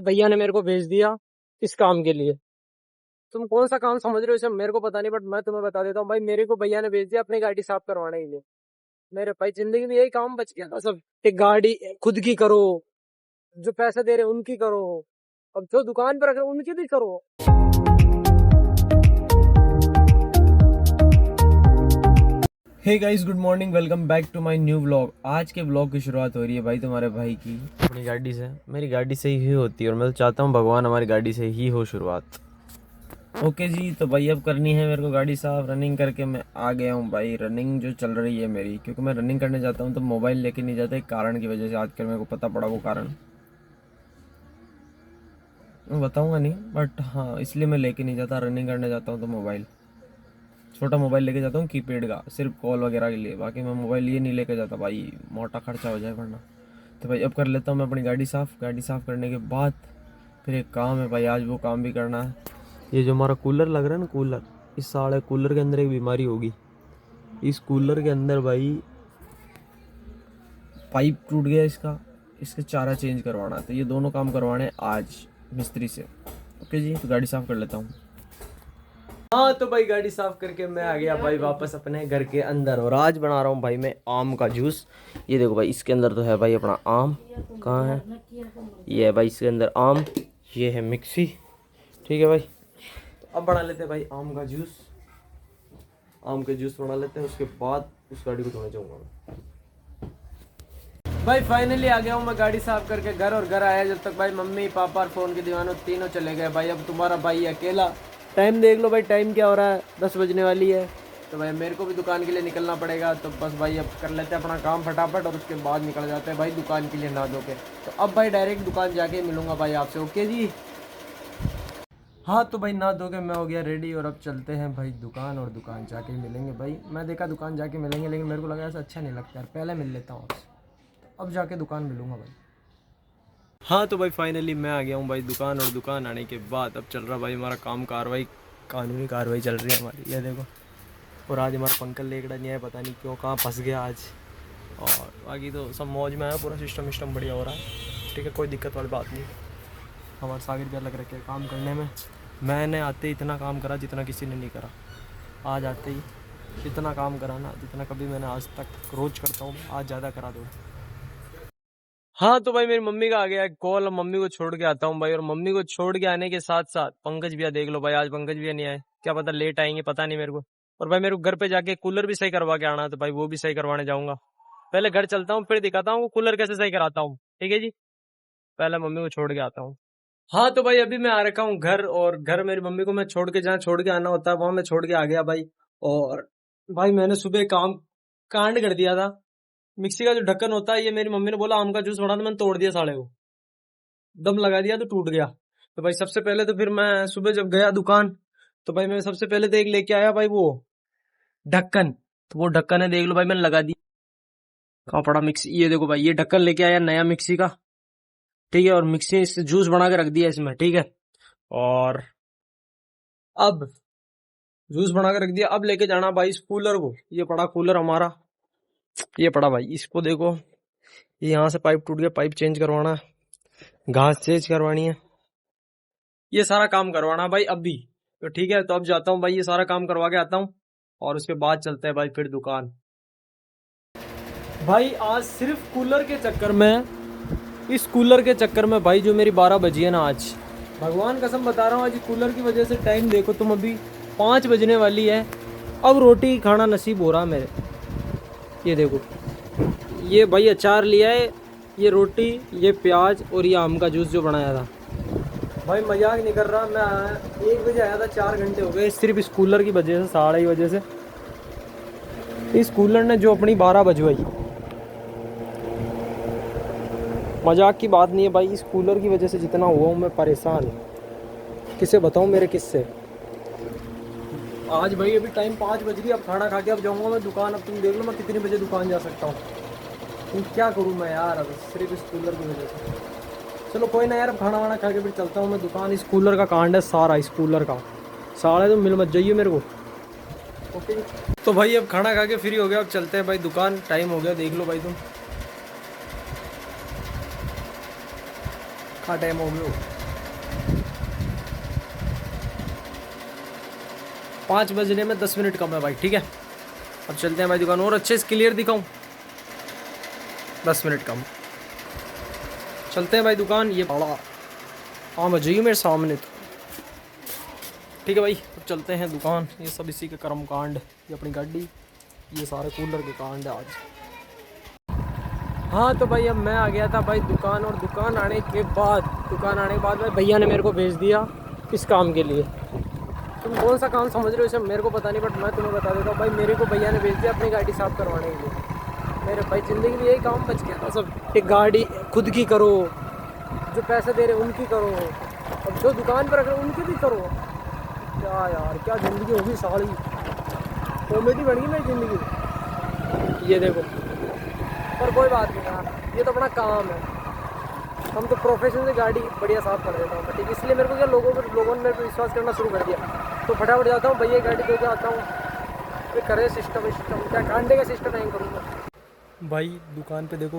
भैया ने मेरे को भेज दिया इस काम के लिए। तुम कौन सा काम समझ रहे हो इसे मेरे को पता नहीं, बट मैं तुम्हें बता देता हूँ भाई, मेरे को भैया ने भेज दिया अपनी गाड़ी साफ करवाने के लिए। मेरे भाई जिंदगी में यही काम बच गया था सब, एक गाड़ी खुद की करो, जो पैसे दे रहे उनकी करो, अब जो दुकान पर रख रहे उनकी भी करो। Hey guys, good morning, welcome back to my new vlog. आज के व्लॉग की शुरुआत हो रही है भाई तुम्हारे भाई की अपनी गाड़ी से। मेरी गाड़ी से ही होती है और मैं तो चाहता हूँ भगवान हमारी गाड़ी से ही हो शुरुआत। ओके जी, तो भाई अब करनी है मेरे को गाड़ी साफ। रनिंग करके मैं आ गया हूँ भाई। रनिंग जो चल रही है मेरी, क्योंकि मैं रनिंग करने जाता हूँ तो मोबाइल लेके नहीं जाता, एक कारण की वजह से। आजकल मेरे को पता पड़ा वो कारण, मैं बताऊँगा नहीं, बट हाँ इसलिए मैं लेके नहीं जाता। रनिंग करने जाता हूँ तो मोबाइल, छोटा मोबाइल लेके जाता हूँ कीपैड का, सिर्फ कॉल वगैरह के लिए। बाकी मैं मोबाइल ये नहीं लेके जाता भाई, मोटा खर्चा हो जाए वरना। तो भाई अब कर लेता हूँ मैं अपनी गाड़ी साफ़। गाड़ी साफ़ करने के बाद फिर एक काम है भाई, आज वो काम भी करना है। ये जो हमारा कूलर लग रहा है ना, कूलर, इस साले कूलर के अंदर एक बीमारी होगी। इस कूलर के अंदर भाई पाइप टूट गया इसका, इसके चारा चेंज करवाना है। तो ये दोनों काम करवाने हैं आज मिस्त्री से। ओके जी, तो गाड़ी साफ़ कर लेता हूँ। हाँ तो भाई गाड़ी साफ करके मैं आ गया भाई वापस अपने घर के अंदर, और आज बना रहा हूँ भाई मैं आम का जूस। ये देखो भाई, इसके अंदर तो है भाई अपना आम। कहाँ है? ये है भाई इसके अंदर आम, ये है मिक्सी। ठीक है भाई, तो अब बना लेते हैं भाई आम का जूस। आम का जूस बना लेते हैं, उसके बाद उस गाड़ी को धोने जाऊँगा भाई। फाइनली आ गया हूँ मैं गाड़ी साफ करके घर, और घर आया जब तक भाई मम्मी पापा और फ़ोन के दीवानों तीनों चले गए भाई। अब तुम्हारा भाई अकेला। टाइम देख लो भाई, टाइम क्या हो रहा है, 10 बजने वाली है। तो भाई मेरे को भी दुकान के लिए निकलना पड़ेगा। तो बस भाई अब कर लेते हैं अपना काम फटाफट, और उसके बाद निकल जाते हैं भाई दुकान के लिए नहा धो के। तो अब भाई डायरेक्ट दुकान जाके मिलूंगा भाई आपसे। ओके जी। हाँ तो भाई नहा धो के मैं हो गया रेडी, और अब चलते हैं भाई दुकान, और दुकान जाके मिलेंगे भाई। मैं देखा दुकान जाके मिलेंगे, लेकिन मेरे को लगा ऐसा अच्छा नहीं लगता यार, पहले मिल लेता हूँ आपसे। तो अब जाके दुकान मिलूंगा भाई। हाँ तो भाई फाइनली मैं आ गया हूँ भाई दुकान, और दुकान आने के बाद अब चल रहा भाई हमारा काम, कार्रवाई, कानूनी कार्रवाई चल रही है हमारी, ये देखो। और आज हमारा पंकज लेकड़ा नहीं आया, पता नहीं क्यों, कहाँ फंस गया आज। और बाकी तो सब मौज में आया, पूरा सिस्टम बढ़िया हो रहा है। ठीक है, कोई दिक्कत वाली बात नहीं। हमारे सागर भी लग रखे काम करने में। मैंने आते ही इतना काम करा जितना किसी ने नहीं करा। आज आते ही इतना काम करा ना, जितना कभी मैंने आज तक रोज़ करता हूँ, आज ज़्यादा करा दो। हाँ तो भाई मेरी मम्मी का आ गया कॉल, मम्मी को छोड़ के आता हूँ भाई। और मम्मी को छोड़ के आने के साथ साथ पंकज भैया देख लो भाई, आज पंकज भैया नहीं आए, क्या पता लेट आएंगे, पता नहीं मेरे को। और भाई मेरे को घर पे जाके कूलर भी सही करवा के आना है, तो भाई वो भी सही करवाने जाऊंगा। पहले घर चलता हूँ, फिर दिखाता हूँ कूलर कैसे सही कराता हूँ। ठीक है जी, पहले मम्मी को छोड़ के आता हूँ। हाँ तो भाई अभी मैं आ रखा हूँ घर, और घर मेरी मम्मी को मैं छोड़ के जहाँ छोड़ के आना होता है वहां मैं छोड़ के आ गया भाई। और भाई मैंने सुबह काम कांड कर दिया था। मिक्सी का जो ढक्कन होता है, ये मेरी मम्मी ने बोला आम का जूस बना, तो मैंने तोड़ दिया साले को, दम लगा दिया तो टूट गया। तो भाई सबसे पहले तो फिर मैं सुबह जब गया दुकान, तो भाई मैं सबसे पहले तो एक लेके आया भाई वो ढक्कन। तो वो ढक्कन है, देख लो भाई मैंने लगा दी। कहाँ पड़ा मिक्सी, ये देखो भाई, ये ढक्कन लेके आया नया मिक्सी का। ठीक है, और मिक्सी से जूस बना के रख दिया इसमें। ठीक है, और अब जूस बना के रख दिया। अब लेके जाना भाई इस कूलर को, ये पड़ा कूलर हमारा, ये पड़ा भाई। इसको देखो, ये यहाँ से पाइप टूट गया, पाइप चेंज करवाना है, घास चेंज करवानी है, ये सारा काम करवाना भाई अभी। तो ठीक है, तो अब जाता हूँ भाई, ये सारा काम करवा के आता हूँ, और उसके बाद चलते हैं भाई फिर दुकान। भाई आज सिर्फ कूलर के चक्कर में, इस कूलर के चक्कर में भाई जो मेरी 12 बजी है ना आज, भगवान कसम बता रहा हूँ, आज कूलर की वजह से टाइम देखो तुम, अभी 5 बजने वाली है। अब रोटी खाना नसीब हो रहा मेरे। ये देखो, ये भाई अचार लिया है, ये रोटी, ये प्याज, और ये आम का जूस जो बनाया था। भाई मजाक नहीं कर रहा, मैं 1 बजे आया था, 4 घंटे हो गए सिर्फ इस कूलर की वजह से, साढ़े ही वजह से। इस कूलर ने जो अपनी 12 बजवाई, मजाक की बात नहीं है भाई। इस कूलर की वजह से जितना हुआ हूँ मैं परेशान, किसे बताऊँ मेरे किस्से। आज भाई अभी टाइम 5 बज गई, अब खाना खा के अब जाऊँगा मैं दुकान। अब तुम देख लो मैं कितने बजे दुकान जा सकता हूँ। तुम क्या करूँ मैं यार, अब सिर्फ इस कूलर की वजह से। चलो कोई ना यार, अब खाना वाना खा के फिर चलता हूँ मैं दुकान। इस कूलर का कांड है सारा, इस कूलर का सारा, तो मिल मत जाइए मेरे को। ओके, तो भाई अब खाना खा के फ्री हो गया, अब चलते हैं भाई दुकान। टाइम हो गया, देख लो भाई तुम, क्या टाइम हो गया। पाँच बजने में 10 मिनट कम है भाई, ठीक है। अब चलते हैं भाई दुकान, और अच्छे से क्लियर दिखाऊं, 10 मिनट कम। चलते हैं भाई दुकान, ये बड़ा हाँ बजाइए मेरे सामने तो, ठीक है भाई। अब चलते हैं दुकान, ये सब इसी के कर्म कांड, ये अपनी गाड़ी, ये सारे कूलर के कांड है आज। हाँ तो भाई अब मैं आ गया था भाई दुकान, और दुकान आने के बाद भाई भैया ने मेरे को भेज दिया इस काम के लिए। तुम कौन सा काम समझ रहे हो इसे मेरे को पता नहीं, बट मैं तुम्हें बता देता हूँ भाई, मेरे को भैया ने भेज दिया अपनी गाड़ी साफ़ करवाने के लिए। मेरे भाई ज़िंदगी में यही काम बच गया था सब, एक गाड़ी खुद की करो, जो पैसे दे रहे उनकी करो, और जो दुकान पर रख रहे उनकी भी करो। क्या यार, क्या ज़िंदगी होगी सारी, कॉमेडी बन गई मेरी ज़िंदगी। ये देखो, पर कोई बात नहीं यार, ये तो अपना काम है, हम तो प्रोफेशन से गाड़ी बढ़िया साफ़ कर देता हूँ, ठीक है। इसलिए मेरे को क्या लोगों ने मेरे को विश्वास करना शुरू कर दिया, तो फटाफट जाता हूँ भैया गाड़ी दे के आता हूँ, फिर करे सिस्टम क्या कांडे का सिस्टम नहीं करूँगा भाई। दुकान पे देखो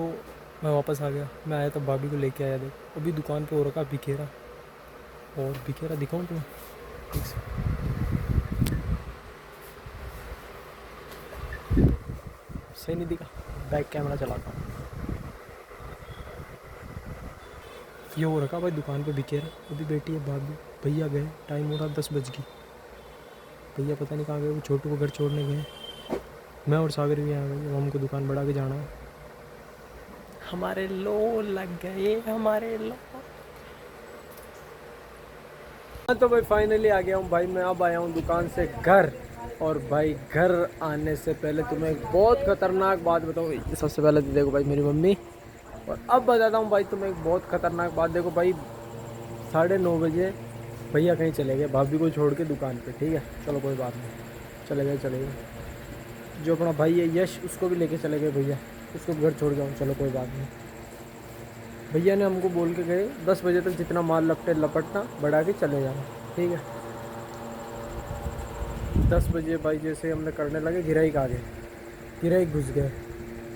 मैं वापस आ गया, मैं आया तब भाभी को लेके आया, देखो अभी दुकान पे हो रखा बिखेरा, और बिखेरा दिखाऊँ तुम्हें, ठीक से सही नहीं दिखा, बैक कैमरा चलाता हूँ। ये हो रखा भाई दुकान पे बिखेरा, अभी बेटी है भाभी, भैया गए, टाइम हो रहा 10 बज गई, भैया पता नहीं कहाँ गए, वो छोटू को घर छोड़ने गए, मैं और सागर भी आ गए, हमको दुकान बढ़ा के जाना है। हमारे लो लग गए, हमारे लो। हाँ तो भाई फाइनली आ गया हूँ भाई, मैं अब आया हूँ दुकान से घर, और भाई घर आने से पहले तुम्हें एक बहुत ख़तरनाक बात बताऊँ। सबसे पहले तो देखो भाई मेरी मम्मी, और अब बताता हूँ भाई तुम्हें एक बहुत ख़तरनाक बात। देखो भाई 9:30 बजे भैया कहीं चले गए भाभी को छोड़ के दुकान पे, ठीक है। चलो कोई बात नहीं, चले गए। जो अपना भाई है यश, उसको भी लेके चले गए भैया, उसको घर छोड़ गया हूँ, चलो कोई बात नहीं। भैया ने हमको बोल के गए 10 बजे तक जितना माल लपटना बढ़ा के चले जाना, ठीक है। 10 बजे भाई जैसे हमने करने लगे, गिराई आ गए, गिराई घुस गए,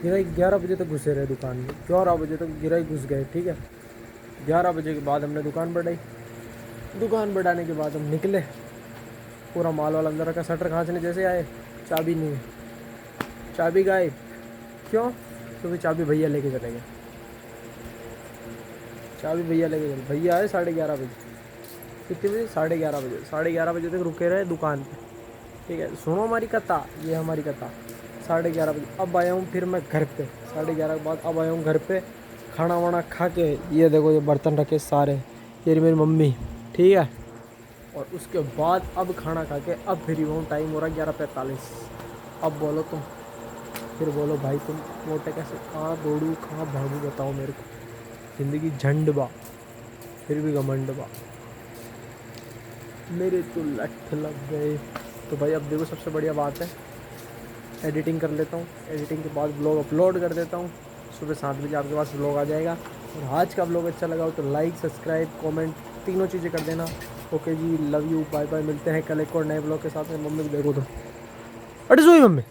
गिराई 11 बजे तक घुसे रहे दुकान में, 11 बजे तक गिराई घुस गए, ठीक है। 11 बजे के बाद हमने दुकान बढ़ाई, दुकान बढ़ाने के बाद हम निकले, पूरा माल वाल अंदर रखा, शटर खांचने जैसे आए, चाबी नहीं है, चाबी गायब, क्यों? क्योंकि चाबी भैया लेके चले गए, चाबी भैया लेके चले, भैया आए 11:30 बजे, कितने बजे? 11:30 बजे, 11:30 बजे तक रुके रहे दुकान पे, ठीक है। सुनो हमारी कथा, ये हमारी कथा। 11:30 बजे अब आया हूँ फिर मैं घर पे, 11:30 के बाद अब आया हूँ घर पे, खाना वाना खा के, ये देखो ये बर्तन रखे सारे, ये मेरी मम्मी, ठीक है। और उसके बाद अब खाना खा के अब फ्री हूँ, टाइम हो रहा 11:45। अब बोलो तुम, फिर बोलो भाई तुम मोटे कैसे, कहाँ दौड़ू कहाँ भागू, बताओ मेरे को। ज़िंदगी झंड बा, फिर भी घमंड बा, मेरे तो लठ लग गए। तो भाई अब देखो सबसे बढ़िया बात है, एडिटिंग कर लेता हूँ, एडिटिंग के बाद ब्लॉग अपलोड कर देता हूँ, सुबह 7 बजे आपके पास ब्लॉग आ जाएगा। और आज का ब्लॉग अच्छा लगा हो तो लाइक सब्सक्राइब कमेंट तीनों चीज़ें कर देना। ओके जी, लव यू, बाय बाय, मिलते हैं कल एक और नए ब्लॉग के साथ में। मम्मी को देखो तो अरे सोई मम्मी,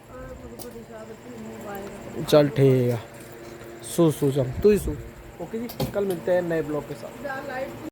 चल ठीक है, सो चल तू ही सो। ओके जी, कल मिलते हैं नए ब्लॉग के साथ।